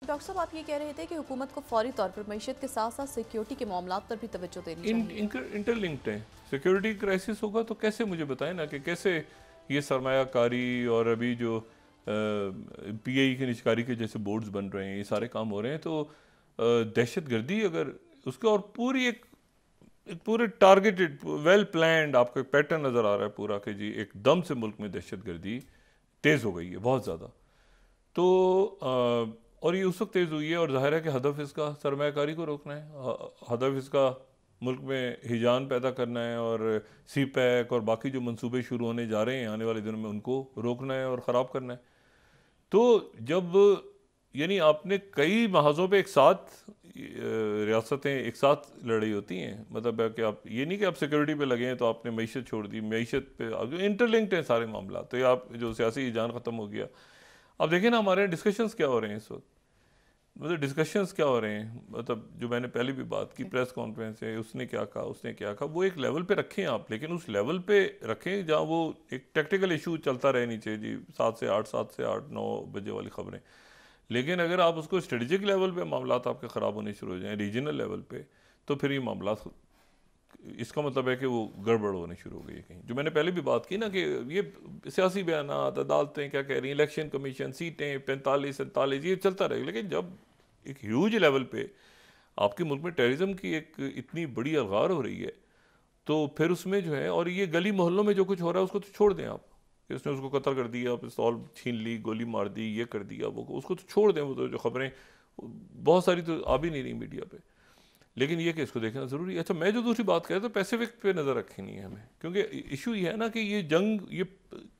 Doctor साहब, आप ये कह रहे थे कि हुकूमत को फौरी तौर पर मईशत के साथ साथ सिक्योरिटी के मामलों पर भी तवज्जो देनी चाहिए। इंटरलिंक्ड है। सिक्योरिटी क्राइसिस होगा तो कैसे, मुझे बताएं ना कि कैसे ये सरमायाकारी और अभी जो पीआई की निजकारी के जैसे बोर्ड्स बन रहे हैं, ये सारे काम हो रहे हैं, तो दहशत गर्दी अगर उसके और पूरी एक पूरे टारगेटेड वेल प्लान्ड आपको एक पैटर्न नज़र आ रहा है पूरा कि जी एकदम से मुल्क में दहशत गर्दी तेज़ हो गई है बहुत ज़्यादा। तो और ये उस वक्त तेज़ हुई है और जाहिर है कि हदफ इसका सरमायाकारी को रोकना है, हदफ इसका मुल्क में हिजान पैदा करना है और सी पैक और बाकी जो मंसूबे शुरू होने जा रहे हैं आने वाले दिनों में उनको रोकना है और ख़राब करना है। तो जब यानी आपने कई महाजों पे एक साथ रियासतें एक साथ लड़ाई होती हैं, मतलब है कि आप ये नहीं कि आप सिक्योरिटी पे लगे हैं तो आपने मईशत छोड़ दी, मईशत पे जो इंटरलिंक्ड हैं सारे मामला, तो ये आप जो सियासी हिजान ख़त्म हो गया। अब देखिए ना हमारे डिस्कशंस क्या हो रहे हैं इस वक्त, मतलब डिस्कशंस क्या हो रहे हैं, मतलब जो मैंने पहले भी बात की प्रेस कॉन्फ्रेंस है, उसने क्या कहा उसने क्या कहा, वो एक लेवल पे रखें आप, लेकिन उस लेवल पे रखें जहाँ वो एक टेक्निकल इशू चलता रहे नीचे जी 7 से 8 9 बजे वाली खबरें। लेकिन अगर आप उसको स्ट्रेटजिक लेवल पे मामला आपके ख़राब होने शुरू हो जाएँ रीजनल लेवल पे, तो फिर ये मामला, इसका मतलब है कि वो गड़बड़ होने शुरू हो गई है कहीं। जो मैंने पहले भी बात की ना कि ये सियासी बयानात, अदालतें क्या कह रही हैं, इलेक्शन कमीशन, सीटें 45 47 ये चलता रहेगा, लेकिन जब एक ह्यूज लेवल पे आपके मुल्क में टेररिज्म की एक इतनी बड़ी अलगार हो रही है, तो फिर उसमें जो है, और ये गली मोहल्लों में जो कुछ हो रहा है उसको तो छोड़ दें आप, कि उसने उसको कत्ल कर दिया, पिस्तौल छीन ली, गोली मार दी, ये कर दिया, वो उसको तो छोड़ दें। वो तो जो खबरें बहुत सारी तो आ भी नहीं रही मीडिया पे, लेकिन ये कि इसको देखना ज़रूरी है। अच्छा, मैं जो दूसरी बात कह रहा था, पैसिफिक पे नज़र रखनी है हमें, क्योंकि इशू ये है ना कि ये जंग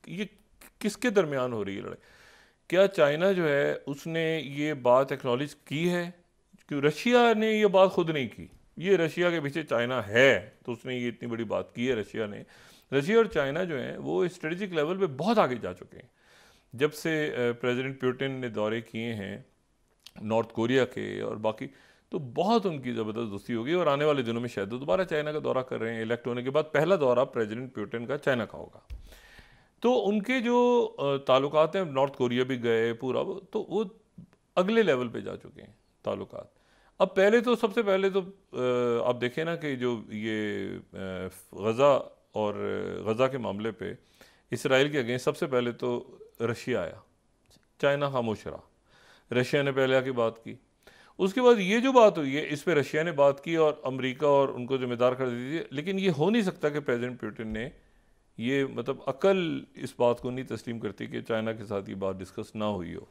ये किसके दरमियान हो रही है लड़ाई। क्या चाइना जो है उसने ये बात एक्नॉलेज की है? क्यों रशिया ने ये बात खुद नहीं की, ये रशिया के पीछे चाइना है, तो उसने ये इतनी बड़ी बात की है रशिया ने। रशिया और चाइना जो है वो स्ट्रेटजिक लेवल पे बहुत आगे जा चुके हैं। जब से प्रेसिडेंट पुतिन ने दौरे किए हैं नॉर्थ कोरिया के और बाकी, तो बहुत उनकी ज़बरदस्त दोस्ती होगी और आने वाले दिनों में शायद दोबारा चाइना का दौरा कर रहे हैं। इलेक्ट होने के बाद पहला दौरा प्रेसिडेंट पुतिन का चाइना का होगा। तो उनके जो ताल्लुकात हैं, नॉर्थ कोरिया भी गए पूरा, तो वो अगले लेवल पे जा चुके हैं ताल्लुकात। अब पहले तो सबसे पहले तो आप देखें ना कि जो ये गज़ा और गज़ा के मामले पे इसराइल के अगेंस्ट सबसे पहले तो रशिया आया, चाइना खामोश रहा। रशिया ने पहले आके बात की, उसके बाद ये जो बात हुई है इस पे रशिया ने बात की और अमेरिका और उनको जिम्मेदार कर दी थी। लेकिन ये हो नहीं सकता कि प्रेसिडेंट पुतिन ने ये, मतलब अकल इस बात को नहीं तस्लीम करती कि चाइना के साथ ये बात डिस्कस ना हुई हो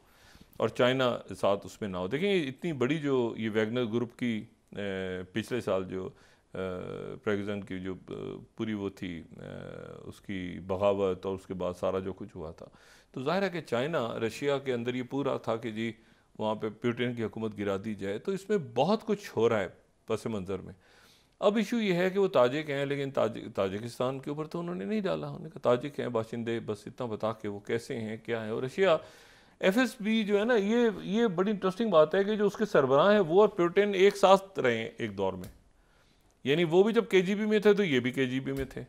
और चाइना साथ उसमें ना हो। देखें इतनी बड़ी जो ये वैगनर ग्रुप की पिछले साल जो प्रेसिडेंट की जो पूरी वो थी उसकी बगावत और उसके बाद सारा जो कुछ हुआ था, तो जाहिर है कि चाइना रशिया के अंदर ये पूरा था कि जी वहाँ पे पुतिन की हुकूमत गिरा दी जाए। तो इसमें बहुत कुछ हो रहा है पस मंज़र में। अब इशू ये है कि वो ताजिक हैं, लेकिन ताजिकिस्तान के ऊपर तो उन्होंने नहीं डाला। उन्होंने कहा ताजिक हैं बाशिंदे, बस इतना बता के वो कैसे हैं क्या है। और रशिया एफएसबी जो है ना, ये बड़ी इंटरेस्टिंग बात है कि जो उसके सरबराह हैं वो और पुतिन एक साथ रहे हैं एक दौर में, यानी वो भी जब केजीबी में थे तो ये भी केजीबी में थे।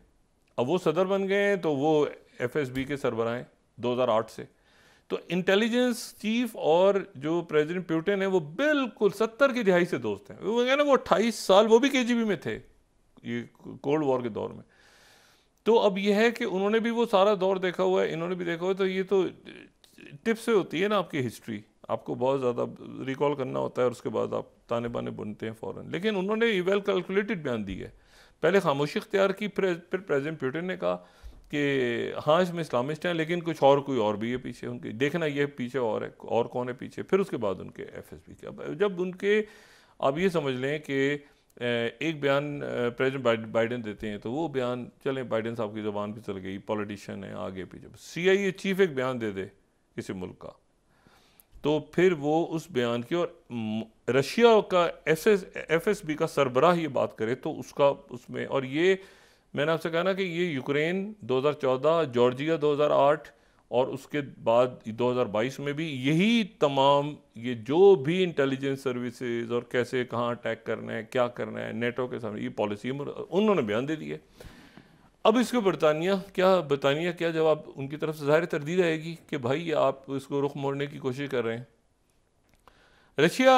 अब वो सदर बन गए हैं तो वो एफएसबी के सरबराह हैं 2008 से। तो इंटेलिजेंस चीफ और जो प्रेसिडेंट पुतिन है वो बिल्कुल 70 की दिहाई से दोस्त हैं। वो ना वो 28 साल वो भी केजीबी में थे ये कोल्ड वॉर के दौर में। तो अब ये है कि उन्होंने भी वो सारा दौर देखा हुआ है, इन्होंने भी देखा हुआ है। तो ये तो टिप से होती है ना आपकी हिस्ट्री, आपको बहुत ज़्यादा रिकॉल करना होता है और उसके बाद आप ताने बाने बुनते हैं फ़ौरन। लेकिन उन्होंने वेल कैलकुलेटेड बयान दी है। पहले खामोशी इख्तियार की, फिर प्रेसिडेंट पुतिन ने कहा कि हाँ इसमें इस्लामिस्ट हैं, लेकिन कुछ और कोई और भी है पीछे उनके, देखना ये पीछे और है, और कौन है पीछे। फिर उसके बाद उनके एफएसबी के, जब उनके, आप ये समझ लें कि एक बयान प्रेसिडेंट बाइडेन देते हैं तो वो बयान, चलें बाइडेन साहब की ज़बान पे चल गई, पॉलिटिशियन है आगे पीछे। CIA चीफ एक बयान दे दे किसी मुल्क का, तो फिर वो उस बयान की, और रशिया का एफएसबी का सरबराह ये बात करे तो उसका उसमें, और ये मैंने आपसे कहा ना कि ये यूक्रेन 2014, जॉर्जिया 2008 और उसके बाद 2022 में भी यही तमाम ये जो भी इंटेलिजेंस सर्विसेज और कैसे कहाँ अटैक करना है, क्या करना है, नेटो के सामने ये पॉलिसी उन्होंने बयान दे दी है। अब इसको बरतानिया क्या जवाब उनकी तरफ से ज़ाहिर तरदीद आएगी कि भाई आप इसको रुख मोड़ने की कोशिश कर रहे हैं। रशिया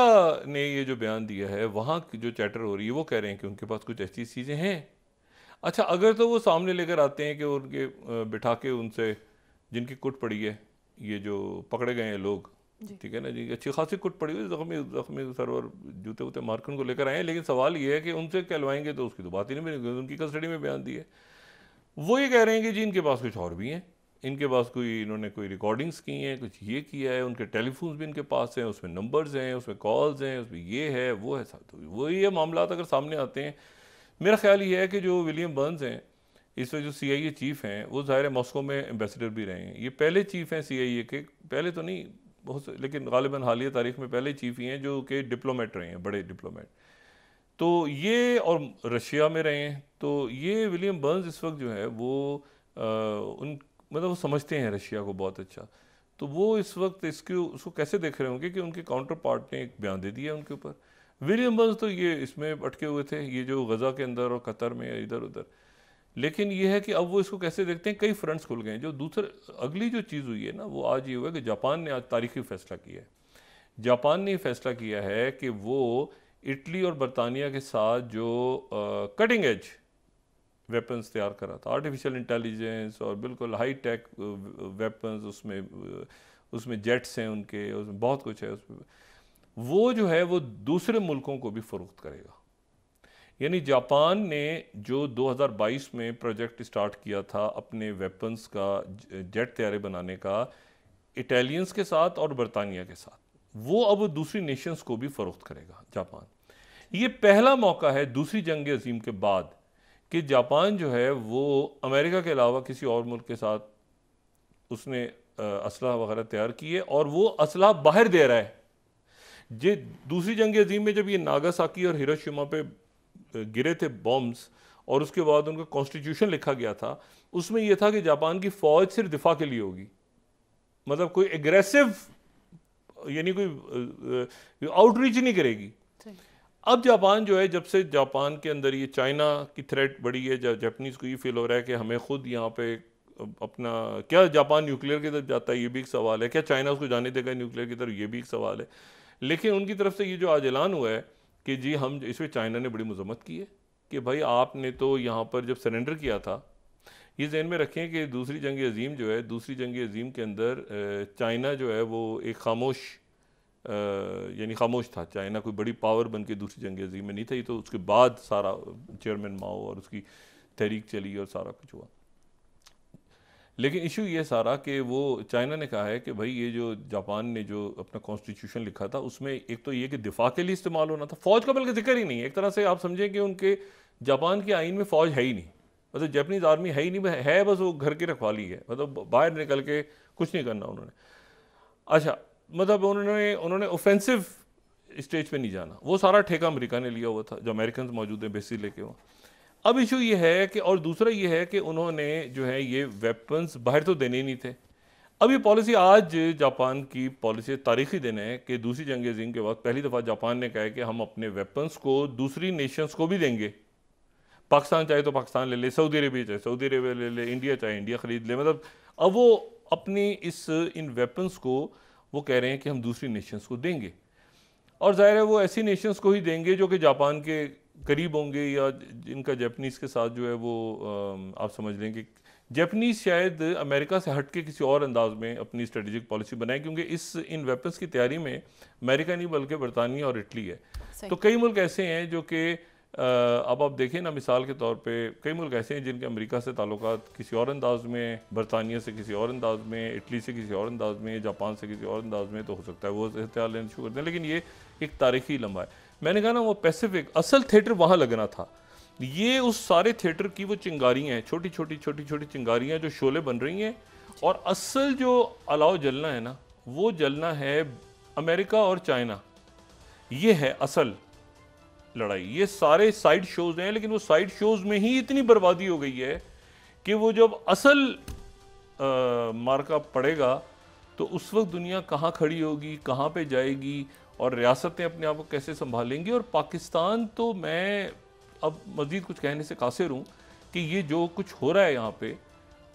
ने ये जो बयान दिया है, वहाँ की जो चैटर हो रही है वो कह रहे हैं कि उनके पास कुछ ऐसी चीज़ें हैं। अच्छा, अगर तो वो सामने लेकर आते हैं कि उनके बिठा के उनसे जिनकी कुट पड़ी है, ये जो पकड़े गए हैं लोग, ठीक है ना जी, अच्छी खासी कुट पड़ी हुई, जख्मी जख्मी सरवर जूते वूते मारकर उनको लेकर आए हैं, लेकिन सवाल ये है कि उनसे कहलवाएंगे तो उसकी तो बात ही नहीं बनेगी, उनकी कस्टडी में बयान दी है। वो ये कह रहे हैं कि जी इनके पास कुछ और भी हैं, इनके पास कोई, इन्होंने कोई रिकॉर्डिंग्स की हैं, कुछ ये किया है, उनके टेलीफोन्स भी इनके पास हैं, उसमें नंबर्स हैं, उसमें कॉल्स हैं, उसमें ये है वो है, सब तो वही ये मामला अगर सामने आते हैं। मेरा ख्याल ये है कि जो विलियम बर्न्स हैं, इस वक्त जो CIA चीफ़ हैं, वो ज़ाहिर है मॉस्को में एम्बेसडर भी रहे हैं, ये पहले चीफ़ हैं CIA के, पहले तो नहीं बहुत लेकिन गालिबन हालिया तारीख में पहले चीफ़ ही हैं जो कि डिप्लोमेट रहे हैं, बड़े डिप्लोमेट। तो ये और रशिया में रहे हैं, तो ये विलियम बर्न्स इस वक्त जो है वो उन मतलब वो समझते हैं रशिया को बहुत अच्छा। तो वो इस वक्त उसको कैसे देख रहे होंगे कि उनके काउंटर पार्ट ने एक बयान दे दिया उनके ऊपर। विलियम बर्न्स तो ये इसमें अटके हुए थे, ये जो गज़ा के अंदर और कतर में इधर उधर। लेकिन ये है कि अब वो इसको कैसे देखते हैं, कई फ्रंट्स खुल गए हैं। जो दूसरे अगली जो चीज़ हुई है ना, वो आज ये हुआ है कि जापान ने आज तारीखी फैसला किया है। जापान ने फैसला किया है कि वो इटली और बरतानिया के साथ जो कटिंग एज वेपन्स तैयार करा था, आर्टिफिशियल इंटेलिजेंस और बिल्कुल हाई टेक वेपन्स, उसमें जेट्स हैं उनके, उसमें बहुत कुछ है, उसमें वो जो है वो दूसरे मुल्कों को भी फ़रोख्त करेगा। यानी जापान ने जो 2022 में प्रोजेक्ट स्टार्ट किया था अपने वेपन्स का, जेट तैयारे बनाने का, इटालियंस के साथ और बरतानिया के साथ, वो अब दूसरी नेशंस को भी फ़रोख्त करेगा जापान। ये पहला मौका है दूसरी जंग अजीम के बाद कि जापान जो है वो अमेरिका के अलावा किसी और मुल्क के साथ उसने असला वगैरह तैयार की है और वो असला बाहर दे रहा है। जे दूसरी जंग अजीम में जब ये नागासाकी और हिरोशिमा पे गिरे थे बॉम्ब्स और उसके बाद उनका कॉन्स्टिट्यूशन लिखा गया था, उसमें यह था कि जापान की फ़ौज सिर्फ दिफा के लिए होगी, मतलब कोई एग्रेसिव यानी कोई आउटरीच नहीं करेगी। अब जापान जो है, जब से जापान के अंदर ये चाइना की थ्रेट बढ़ी है, जापानीज़ को ये फील हो रहा है कि हमें खुद यहाँ पे अपना, क्या जापान न्यूक्लियर की तरफ जाता है, ये भी एक सवाल है, क्या चाइना उसको जाने देगा न्यूक्लियर की तरफ, ये भी एक सवाल है। लेकिन उनकी तरफ से ये जो आज ऐलान हुआ है कि जी हम, इसमें चाइना ने बड़ी मजम्मत की है कि भाई आपने तो यहाँ पर जब सरेंडर किया था, ये जहन में रखें कि दूसरी जंग अजीम जो है, दूसरी जंग अजीम के अंदर चाइना जो है वो एक खामोश यानी खामोश था। चाइना कोई बड़ी पावर बन के दूसरी जंग अजीम में नहीं था, ये तो उसके बाद सारा चेयरमैन माओ और उसकी तहरीक चली और सारा कुछ हुआ। लेकिन इशू ये सारा कि वो चाइना ने कहा है कि भाई ये जो जापान ने जो अपना कॉन्स्टिट्यूशन लिखा था, उसमें एक तो ये कि दिफा के लिए इस्तेमाल होना था, फ़ौज का बल्कि जिक्र ही नहीं है। एक तरह से आप समझें कि उनके जापान के आइन में फ़ौज है ही नहीं, मतलब जापानीज़ आर्मी है ही नहीं, है बस वो घर की रखवाली है, मतलब बाहर निकल के कुछ नहीं करना उन्होंने। अच्छा, मतलब उन्होंने ऑफेंसिव स्टेज पे नहीं जाना, वो सारा ठेका अमेरिका ने लिया हुआ था, जो अमेरिकन मौजूद हैं बेसिस लेके वो। अब इशू ये है कि, और दूसरा ये है कि उन्होंने जो है ये वेपन्स बाहर तो देने ही नहीं थे। अब ये पॉलिसी, आज जापान की पॉलिसी तारीखी दिन है कि दूसरी जंग अज़ीम के बाद पहली दफ़ा जापान ने कहा है कि हम अपने वेपन्स को दूसरी नेशंस को भी देंगे। पाकिस्तान चाहे तो पाकिस्तान ले ले, सऊदी अरेबिया चाहे सऊदी अरेबिया ले ले, इंडिया चाहे इंडिया ख़रीद ले, मतलब अब वो अपनी इन वेपन्स को वो कह रहे हैं कि हम दूसरी नेशंस को देंगे। और ज़ाहिर है वो ऐसी नेशंस को ही देंगे जो कि जापान के करीब होंगे या जिनका जापानीज़ के साथ जो है वो आप समझ लें कि जापानीज़ शायद अमेरिका से हट के किसी और अंदाज में अपनी स्ट्रेटेजिक पॉलिसी बनाए, क्योंकि इन वेपन्स की तैयारी में अमेरिका नहीं बल्कि बरतानिया और इटली है। तो कई मुल्क ऐसे हैं जो कि अब आप देखें ना, मिसाल के तौर पे कई मुल्क ऐसे हैं जिनके अमेरिका से ताल्लुकात किसी और अंदाज में, बरतानिया से किसी और अंदाज में, इटली से किसी और अंदाज में, जापान से किसी और अंदाज में, तो हो सकता है वो एहतियात लेना शुरू करते हैं। लेकिन ये एक तारीखी लम्हा है। मैंने कहा ना, वो पैसिफिक असल थिएटर वहाँ लगना था, ये उस सारे थिएटर की वो चिंगारियाँ हैं, छोटी छोटी चिंगारियाँ जो शोले बन रही हैं, और असल जो अलाव जलना है ना, वो जलना है अमेरिका और चाइना। ये है असल लड़ाई। ये सारे साइड शोज हैं, लेकिन वो साइड शोज में ही इतनी बर्बादी हो गई है कि वो जब असल मार्का पड़ेगा तो उस वक्त दुनिया कहाँ खड़ी होगी, कहाँ पे जाएगी, और रियासतें अपने आप को कैसे संभालेंगी। और पाकिस्तान तो, मैं अब मज़ीद कुछ कहने से कासिर हूँ कि ये जो कुछ हो रहा है यहाँ पे,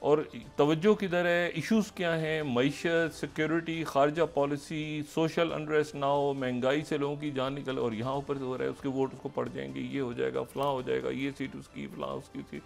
और तवज्जो किधर है, इश्यूज़ क्या हैं, मईशत, सिक्योरिटी, खारजा पॉलिसी, सोशल अनरेस्ट ना हो, महंगाई से लोगों की जान निकल, और यहाँ ऊपर से हो रहा है उसके वोट उसको पड़ जाएंगे, ये हो जाएगा, फलां हो जाएगा, ये सीट उसकी, फलां उसकी थी।